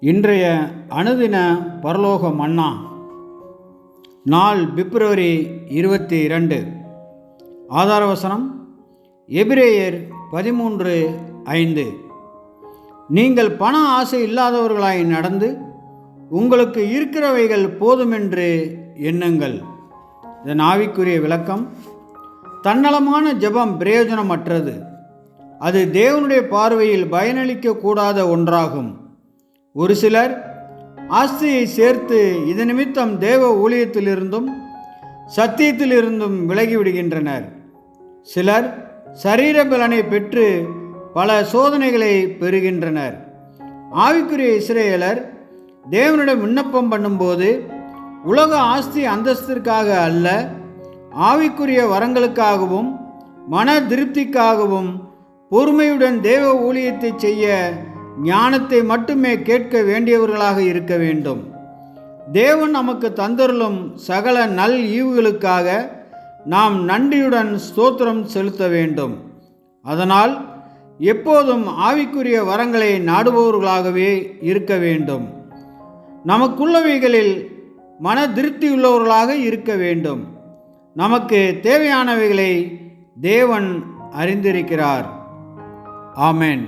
இன்றைய அனுதின பரலோக மன்னா. நாள் பிப்ரவரி 22. ஆதார வசனம் எபிரேயர் 13:5. நீங்கள் பண ஆசை இல்லாதவர்களாய் நடந்து உங்களுக்கு இருக்கிறவைகள் போதுமென்று எண்ணுங்கள். இதன் ஆவிக்குரிய விளக்கம்: தன்னலமான ஜெபம் பிரயோஜனமற்றது. அது தேவனுடைய பார்வையில் பயனளிக்க கூடாத ஒன்றாகும். ஒரு சிலர் ஆஸ்தியை சேர்த்து இது நிமித்தம் தேவ ஊழியத்திலிருந்தும் சத்தியத்திலிருந்தும் விலகிவிடுகின்றனர். சிலர் சரீர பலனை பெற்று பல சோதனைகளை பெறுகின்றனர். ஆவிக்குரிய இஸ்ரவேலர் தேவனிடம் விண்ணப்பம் பண்ணும்போது உலக ஆஸ்தி அந்தஸ்திற்காக அல்ல, ஆவிக்குரிய வரங்களுக்காகவும் மன திருப்திக்காகவும் பொறுமையுடன் தேவ ஊழியத்தை செய்ய ஞானத்தை மட்டுமே கேட்க வேண்டியவர்களாக இருக்க வேண்டும். தேவன் நமக்கு தந்தருளும் சகல நல் ஈவுகளுக்காக நாம் நன்றியுடன் ஸ்தோத்திரம் செலுத்த வேண்டும். அதனால் எப்போதும் ஆவிக்குரிய வரங்களை நாடுபவர்களாகவே இருக்க வேண்டும். நமக்குள்ளவைகளில் மன திருப்தியுள்ளவர்களாக இருக்க வேண்டும். நமக்கு தேவையானவைகளை தேவன் அறிந்திருக்கிறார். ஆமென்.